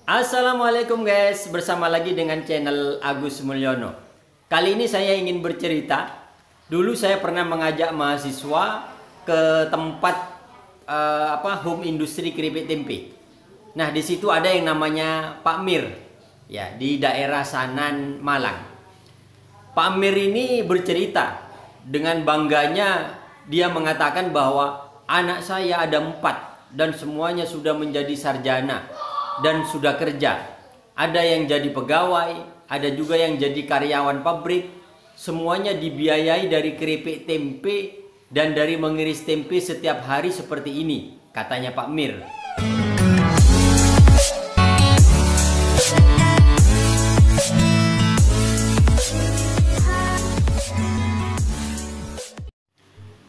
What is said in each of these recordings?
Assalamualaikum guys, bersama lagi dengan channel Agus Mulyono. Kali ini saya ingin bercerita. Dulu saya pernah mengajak mahasiswa ke tempat home industri keripik tempe. Nah, di situ ada yang namanya Pak Mir, ya, di daerah Sanan, Malang. Pak Mir ini bercerita dengan bangganya. Dia mengatakan bahwa anak saya ada 4 dan semuanya sudah menjadi sarjana dan sudah kerja. Ada yang jadi pegawai, ada juga yang jadi karyawan pabrik. Semuanya dibiayai dari keripik tempe dan dari mengiris tempe setiap hari seperti ini, katanya Pak Mir.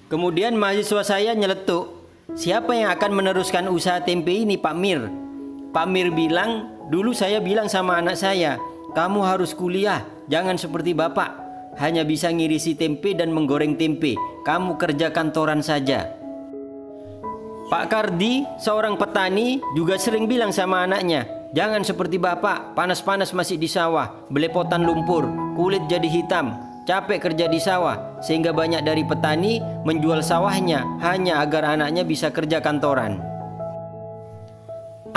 Kemudian mahasiswa saya nyeletuk, siapa yang akan meneruskan usaha tempe ini, Pak Mir? Pak Mir bilang, dulu saya bilang sama anak saya, kamu harus kuliah, jangan seperti bapak, hanya bisa ngirisi tempe dan menggoreng tempe, kamu kerja kantoran saja. Pak Kardi, seorang petani, juga sering bilang sama anaknya, jangan seperti bapak, panas-panas masih di sawah, belepotan lumpur, kulit jadi hitam, capek kerja di sawah, sehingga banyak dari petani menjual sawahnya hanya agar anaknya bisa kerja kantoran.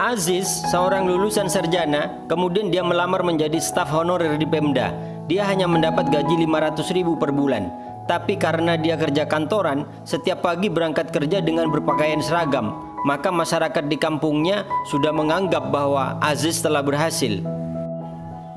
Aziz, seorang lulusan sarjana, kemudian dia melamar menjadi staf honorer di Pemda. Dia hanya mendapat gaji 500.000 per bulan. Tapi karena dia kerja kantoran, setiap pagi berangkat kerja dengan berpakaian seragam, maka masyarakat di kampungnya sudah menganggap bahwa Aziz telah berhasil.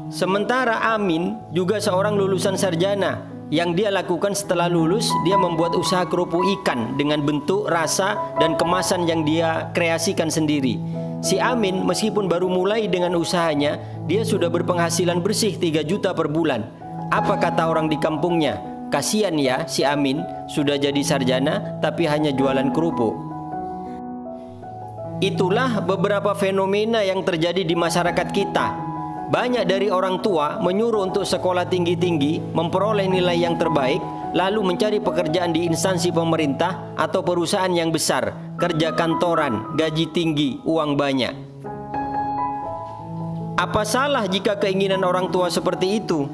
Sementara Amin juga seorang lulusan sarjana. Yang dia lakukan setelah lulus, dia membuat usaha kerupuk ikan dengan bentuk, rasa, dan kemasan yang dia kreasikan sendiri. Si Amin meskipun baru mulai dengan usahanya, dia sudah berpenghasilan bersih 3 juta per bulan. Apa kata orang di kampungnya? Kasian ya si Amin, sudah jadi sarjana tapi hanya jualan kerupuk. Itulah beberapa fenomena yang terjadi di masyarakat kita. Banyak dari orang tua menyuruh untuk sekolah tinggi-tinggi, memperoleh nilai yang terbaik, lalu mencari pekerjaan di instansi pemerintah atau perusahaan yang besar, kerja kantoran, gaji tinggi, uang banyak. Apa salah jika keinginan orang tua seperti itu?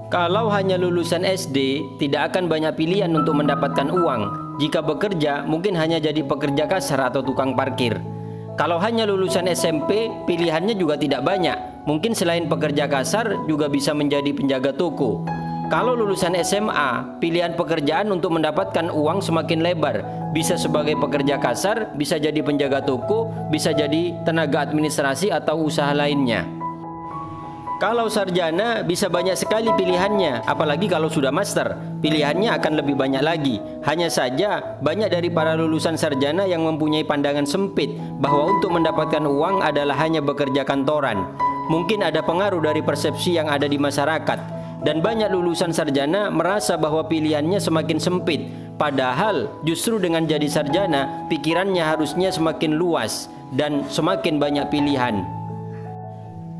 Kalau hanya lulusan SD, tidak akan banyak pilihan untuk mendapatkan uang. Jika bekerja, mungkin hanya jadi pekerja kasar atau tukang parkir. Kalau hanya lulusan SMP, pilihannya juga tidak banyak. Mungkin selain pekerja kasar, juga bisa menjadi penjaga toko. Kalau lulusan SMA, pilihan pekerjaan untuk mendapatkan uang semakin lebar. Bisa sebagai pekerja kasar, bisa jadi penjaga toko, bisa jadi tenaga administrasi atau usaha lainnya. Kalau sarjana, bisa banyak sekali pilihannya, apalagi kalau sudah master. Pilihannya akan lebih banyak lagi. Hanya saja, banyak dari para lulusan sarjana yang mempunyai pandangan sempit bahwa untuk mendapatkan uang adalah hanya bekerja kantoran. Mungkin ada pengaruh dari persepsi yang ada di masyarakat. Dan banyak lulusan sarjana merasa bahwa pilihannya semakin sempit. Padahal justru dengan jadi sarjana, pikirannya harusnya semakin luas dan semakin banyak pilihan.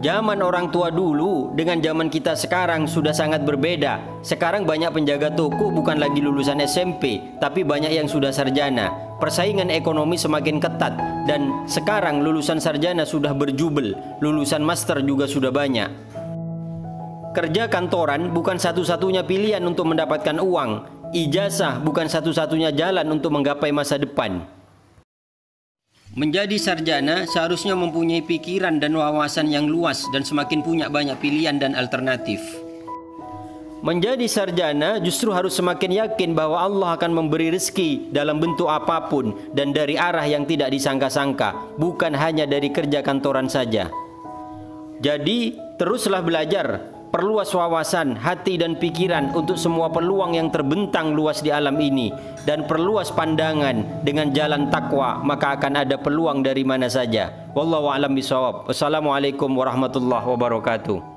Zaman orang tua dulu dengan zaman kita sekarang sudah sangat berbeda. Sekarang banyak penjaga toko bukan lagi lulusan SMP, tapi banyak yang sudah sarjana. Persaingan ekonomi semakin ketat dan sekarang lulusan sarjana sudah berjubel, lulusan master juga sudah banyak. Kerja kantoran bukan satu-satunya pilihan untuk mendapatkan uang. Ijazah bukan satu-satunya jalan untuk menggapai masa depan. Menjadi sarjana seharusnya mempunyai pikiran dan wawasan yang luas dan semakin punya banyak pilihan dan alternatif. Menjadi sarjana justru harus semakin yakin bahwa Allah akan memberi rezeki dalam bentuk apapun dan dari arah yang tidak disangka-sangka, bukan hanya dari kerja kantoran saja. Jadi, teruslah belajar. Perluas wawasan, hati dan pikiran untuk semua peluang yang terbentang luas di alam ini. Dan perluas pandangan dengan jalan takwa, maka akan ada peluang dari mana saja. Wallahu a'lam bishawab. Wassalamualaikum warahmatullahi wabarakatuh.